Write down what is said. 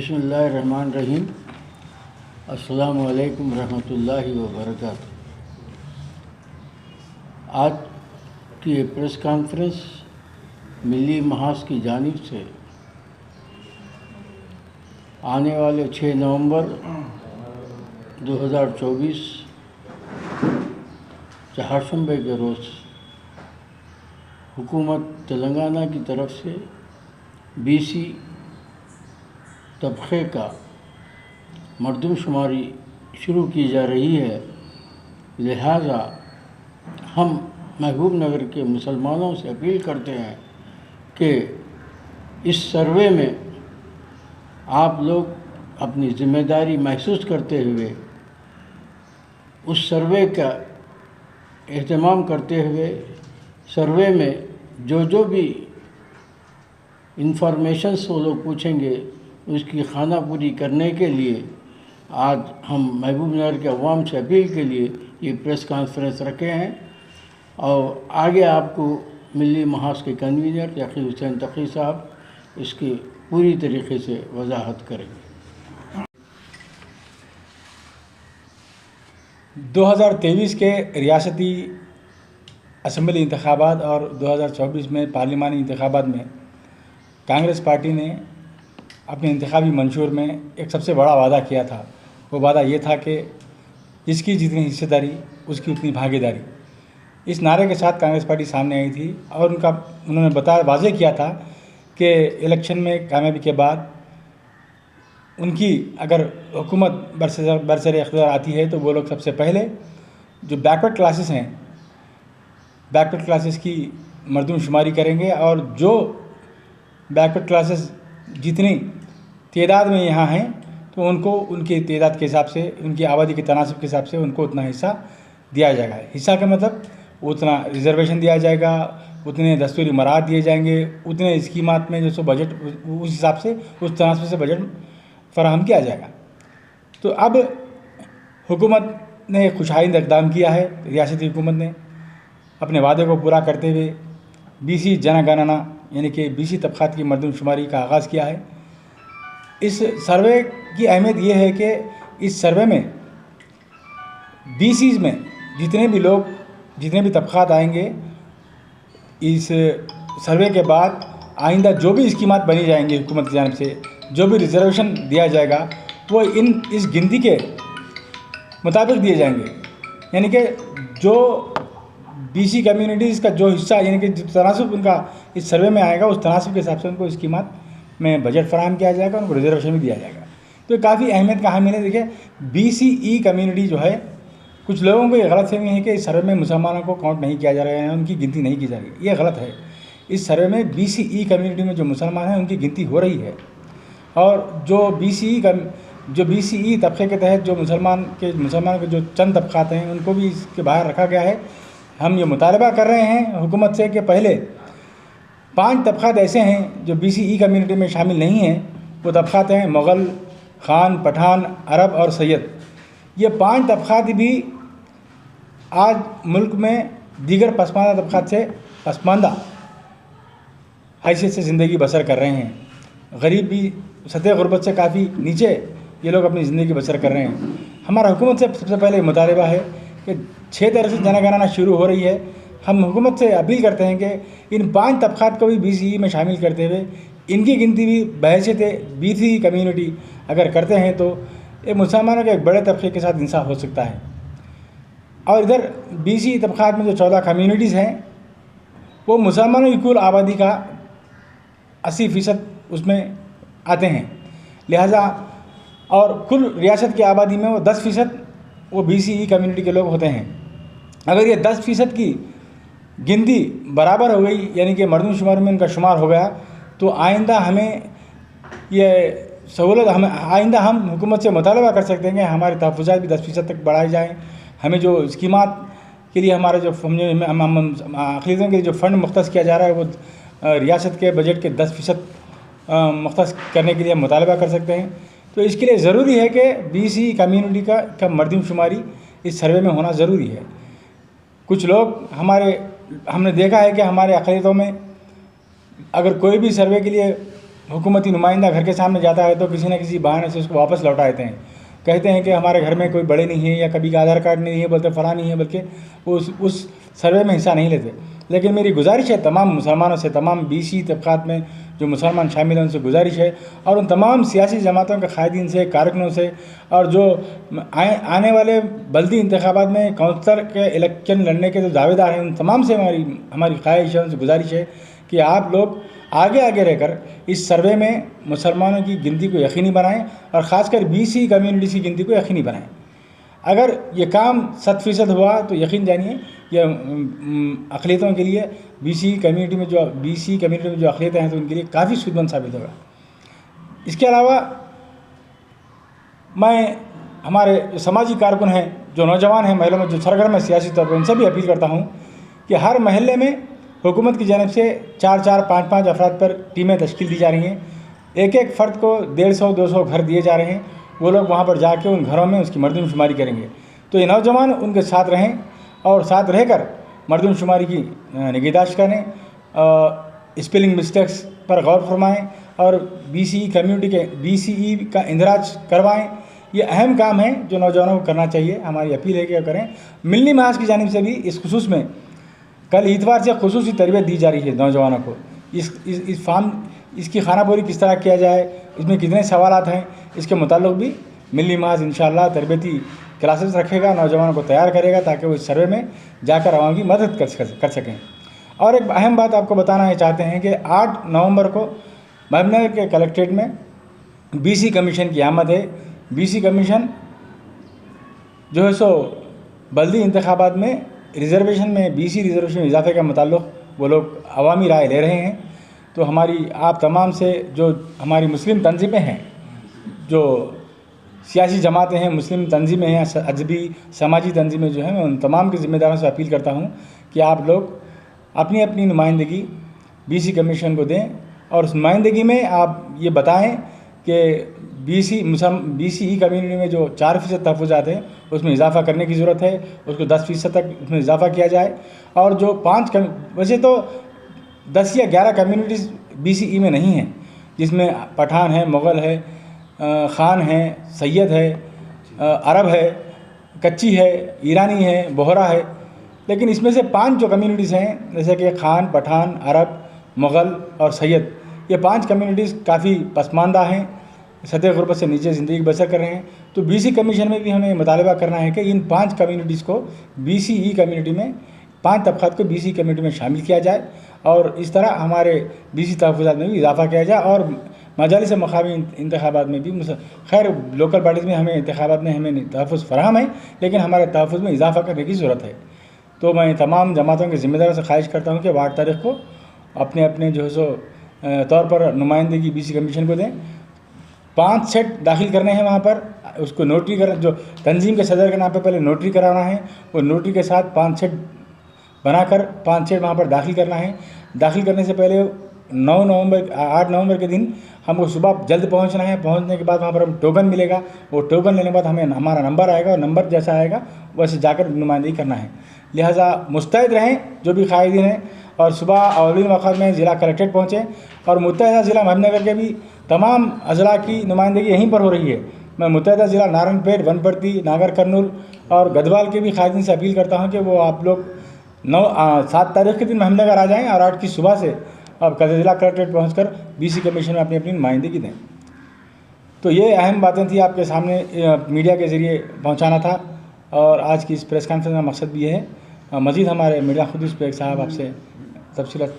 बिस्मिल्लाहिर्रहमानिर्रहीम। अस्सलामु अलैकुम रहमतुल्लाहि व बरकातुहू। आज की ये प्रेस कॉन्फ्रेंस मिली महाज की जानिब से आने वाले 6 नवंबर 2024 चारशंबे के रोज़ हुकूमत तेलंगाना की तरफ से BC तबक़े का मरदमशुमारी शुरू की जा रही है। लिहाजा हम महबूब नगर के मुसलमानों से अपील करते हैं कि इस सर्वे में आप लोग अपनी ज़िम्मेदारी महसूस करते हुए उस सर्वे का एहतमाम करते हुए सर्वे में जो भी इंफॉर्मेशंस वो लोग पूछेंगे उसकी खाना पूरी करने के लिए आज हम महबूब नगर के अवाम से अपील के लिए ये प्रेस कॉन्फ्रेंस रखे हैं। और आगे आपको मिली महाज के कन्वीनर यकी हुसैन तकी साहब इसकी पूरी तरीके से वजाहत करेंगे। 2023 के रियासती असम्बली इंतखाबात और 2024 में पार्लिमानी इंतखाबात में कांग्रेस पार्टी ने अपने इंतखाबी मंशूर में एक सबसे बड़ा वादा किया था। वो वादा ये था कि जिसकी जितनी हिस्सेदारी उसकी उतनी भागीदारी। इस नारे के साथ कांग्रेस पार्टी सामने आई थी और उन्होंने वाज़ेह किया था कि इलेक्शन में कामयाबी के बाद उनकी अगर हुकूमत बरसर इख्तियार आती है तो वो लोग सबसे पहले जो बैकवर्ड क्लासेस हैं, बैकवर्ड क्लासेस की मरदमशुमारी करेंगे और जो बैकवर्ड क्लासेस जितनी तादाद में यहाँ हैं तो उनको उनकी तादाद के हिसाब से, उनकी आबादी के तनासब के हिसाब से उनको उतना हिस्सा दिया जाएगा। हिस्सा का मतलब उतना रिजर्वेशन दिया जाएगा, उतने दस्तूरी मराहत दिए जाएंगे, उतने स्कीमात में जो सो बजट उस हिसाब से उस तनासब से बजट फराहम किया जाएगा। तो अब हुकूमत ने खुशहाइंद इक़दाम किया है। रियासती हुकूमत ने अपने वादे को पूरा करते हुए BC जनगणना यानी कि BC तबक़ात की मरदमशुमारी का आगाज़ किया है। इस सर्वे की अहमियत ये है कि इस सर्वे में BCs में जितने भी लोग, जितने भी तबक़ात आएंगे, इस सर्वे के बाद आइंदा जो भी स्कीमात बनी जाएंगी हुकूमत की जानिब से, जो भी रिजर्वेशन दिया जाएगा वो इस गिनती के मुताबिक दिए जाएंगे। यानी कि जो BC कम्युनिटीज़ का जो हिस्सा यानी कि जो तनासब उनका इस सर्वे में आएगा उस तनासब के हिसाब से उनको स्कीमात में बजट फराहम किया जाएगा, उनको रिजर्वेशन भी दिया जाएगा। तो काफ़ी अहमियत का हामिल है। देखिए BCE कम्युनिटी जो है, कुछ लोगों को ये गलतफहमी है कि इस सर्वे में मुसलमानों को काउंट नहीं किया जा रहा है, उनकी गिनती नहीं की जा रही। ये गलत है। इस सर्वे में BCE कम्युनिटी में जो मुसलमान हैं उनकी गिनती हो रही है और जो BCE तबक़े के तहत जो मुसलमानों के जो चंद तबक़ात हैं उनको भी इसके बाहर रखा गया है। हम ये मुतालबा कर रहे हैं हुकूमत से कि पहले 5 तबक़ात ऐसे हैं जो BCE कम्युनिटी में शामिल नहीं हैं। वो तबक़ात हैं मुग़ल, ख़ान, पठान, अरब और सैयद। ये 5 तबक़ात भी आज मुल्क में दीगर पसमानदा तबक़ात से पसमानदा हैसियत से ज़िंदगी बसर कर रहे हैं। गरीब भी सतह गुरबत से काफ़ी नीचे ये लोग अपनी ज़िंदगी बसर कर रहे हैं। हमारा हुकूमत से सबसे पहले मुतालबा है कि 6 तारीख से जनगणना शुरू हो रही है। हम हुकूमत से अपील करते हैं कि इन 5 तबक़ात को भी BCE में शामिल करते हुए इनकी गिनती भी बहैसियत BCE कम्युनिटी अगर करते हैं तो ये मुसलमानों के एक बड़े तबक़े के साथ इंसाफ हो सकता है। और इधर BCE तबक़ात में जो 14 कम्युनिटीज़ हैं वो मुसलमानों की कुल आबादी का 80% उसमें आते हैं। लिहाजा और कुल रियासत की आबादी में वो 10% वो BCE कम्युनिटी के लोग होते हैं। अगर ये 10% की गिनती बराबर हो गई यानी कि मरदमशुमारी में उनका शुमार हो गया तो आइंदा हमें ये सहूलत आइंदा हम हुकूमत से मुतालबा कर सकते हैं कि हमारे तहफ़्फ़ुज़ात भी 10% तक बढ़ाए जाएँ। हमें जो स्कीमात के लिए हमारे जो अक़लीतों के जो फ़ंड मुख्तस किया जा रहा है वो रियासत के बजट के 10% मुख्तस करने के लिए हम मुतालबा कर सकते हैं। तो इसके लिए ज़रूरी है कि BCE कम्युनिटी का मरदमशुमारी इस सर्वे में होना ज़रूरी है। कुछ लोग हमने देखा है कि हमारे अक़लीतों में अगर कोई भी सर्वे के लिए हुकूमती नुमाइंदा घर के सामने जाता है तो किसी न किसी बहाने से उसको वापस लौटा देते हैं, कहते हैं कि हमारे घर में कोई बड़े नहीं है या कभी का आधार कार्ड नहीं है, बोलते फलां नहीं है, बल्कि वो उस सर्वे में हिस्सा नहीं लेते। लेकिन मेरी गुजारिश है तमाम मुसलमानों से, तमाम बीसी तबक़ात में जो मुसलमान शामिल हैं उनसे गुजारिश है, और उन तमाम सियासी जमातों के कायदीन से, कारकुनों से, और जो आने वाले बल्दी इंतखाबात में काउंसलर के इलेक्शन लड़ने के जो दावेदार हैं, उन तमाम से हमारी ख्वाहिश है, उनसे गुजारिश है कि आप लोग आगे आगे रहकर इस सर्वे में मुसलमानों की गिनती को यकीनी बनाएं, और ख़ासकर बीसी कम्युनिटी की गिनती को यकीनी बनाएं। अगर ये काम 100% हुआ तो यकीन जानिए ये अक़लियतों के लिए बीसी कम्युनिटी में जो अक़लियतें हैं तो उनके लिए काफ़ी सूदमंद साबित होगा। इसके अलावा मैं हमारे जो समाजी कारकुन हैं, जो नौजवान हैं, महलों में जो सरगर्म है सियासी तौर पर, उनसे भी अपील करता हूँ कि हर महल्ले में हुकूमत की जानिब से 4-4, 5-5 अफराद पर टीमें तश्कील दी जा रही हैं। एक एक फ़र्द को 150-200 घर दिए जा रहे हैं। वो लोग वहाँ पर जाके उन घरों में उसकी मरदमशुमारी करेंगे। तो ये नौजवान उनके साथ रहें और साथ रहकर मरदमशुमारी की निगहदाश्त करें, स्पेलिंग मिस्टेक्स पर गौर फरमाएँ और बीसीई कम्युनिटी के बीसीई का इंदराज करवाएँ। ये अहम काम है जो नौजवानों को करना चाहिए। हमारी अपील है कि करें। मिलनी महाज की जानिब से भी इस खुसूस में कल इतवार से खुसूसी तरबियत दी जा रही है नौजवानों को। इस फार्म इसकी खानापुरी किस तरह किया जाए, इसमें कितने सवालात हैं, इसके मुताल्लिक़ भी मिलनी महाज इंशाअल्लाह तरबियती क्लासेस रखेगा, नौजवानों को तैयार करेगा ताकि वो इस सर्वे में जाकर आवाम की मदद कर सकें। और एक अहम बात आपको बताना चाहते हैं कि 8 नवंबर को महबूबनगर के कलेक्ट्रेट में बीसी कमीशन की आमद है। बीसी कमीशन जो है सो बल्दी इंतखाबात में रिज़र्वेशन में बीसी रिज़र्वेशन में इजाफे का मुताल्लिक़ वो लोग अवामी राय ले रहे हैं। तो हमारी आप तमाम से जो हमारी मुस्लिम तंजीमें हैं, जो सियासी जमातें हैं, मुस्लिम तंजीमें हैं, अजबी समाजी तंजीमें जो हैं, मैं उन तमाम के ज़िम्मेदारों से अपील करता हूँ कि आप लोग अपनी अपनी नुमाइंदगी बीसी कमीशन को दें और उस नुमाइंदगी में आप ये बताएं कि बीसीई कम्युनिटी में जो 4% तहफ़्फ़ुज़ात हैं उसमें इजाफ़ा करने की ज़रूरत है, उसको 10% तक उसमें इजाफ़ा किया जाए। और जो वैसे तो 10 या 11 कम्युनिटीज़ बीसीई में नहीं हैं, जिसमें पठान है, मुग़ल है, ख़ान है, सैयद है, अरब है, कच्ची है, ईरानी है, बोहरा है। लेकिन इसमें से 5 जो कम्युनिटीज़ हैं, जैसे कि ख़ान, पठान, अरब, मुग़ल और सैयद, ये 5 कम्युनिटीज़ काफ़ी पसमानदा हैं, सतह गुरबत से नीचे ज़िंदगी बसर कर रहे हैं। तो बीसी कमीशन में भी हमें मुतालबा करना है कि इन 5 कम्युनिटीज़ को बीसीई कम्युनिटी में 5 तबक़ात को बीसी कम्युनिटी में शामिल किया जाए और इस तरह हमारे बीसी तहफ़्फ़ुज़ात में भी इजाफ़ा किया जाए। और मजालिस मकामी इंतखाबात में भी खैर लोकल बॉडीज़ में हमें इंतखाबात में हमें तहफ़्फ़ुज़ फ़राहम है, लेकिन हमारे तहफ़्फ़ुज़ में इजाफ़ा करने की ज़रूरत है। तो मैं तमाम जमातों के ज़िम्मेदारों से ख्वाहिश करता हूँ कि 8 तारीख़ को अपने अपने जो है सो तौर पर नुमाइंदगी बीसी कमीशन को दें। 5 सेट दाखिल करने हैं वहाँ पर, उसको नोटरी कर जो तंजीम के सदर के नाम पर पहले नोटरी कराना है, वो नोटरी के साथ 5 सेट बनाकर 5 सेट वहाँ पर दाखिल करना है। दाखिल करने से पहले 8 नवंबर के दिन हमको सुबह जल्द पहुँचना है। पहुँचने के बाद वहाँ पर हम टोकन मिलेगा, वो टोकन लेने के बाद हमें हमारा नंबर आएगा और नंबर जैसा आएगा वैसे जाकर नुमाइंदगी करना है। लिहाजा मुस्तैद रहें जो भी कायदीन हैं और सुबह अवलिन वक़्त में ज़िला कलेक्ट्रेट पहुँचें। और मुत्तहिदा ज़िला महबूबनगर के भी तमाम अज़ला की नुमाइंदगी यहीं पर हो रही है। मैं मुत्तहिदा ज़िला नारायणपेट, वनपर्ती, नागर कर्नूल और गढ़वाल के भी कायदीन से अपील करता हूँ कि वो आप लोग 7 तारीख़ के दिन महबूबनगर आ जाएँ और 8 की सुबह से अब ज़िला कलेक्ट्रेट पहुँचकर बीसी कमीशन में अपनी अपनी नुमाइंदगी दें। तो ये अहम बातें थी आपके सामने मीडिया के ज़रिए पहुँचाना था। और आज की इस प्रेस कॉन्फ्रेंस का मकसद भी ये है। मज़ीद हमारे मीडिया खुद इस पर साहब आपसे तफसीलात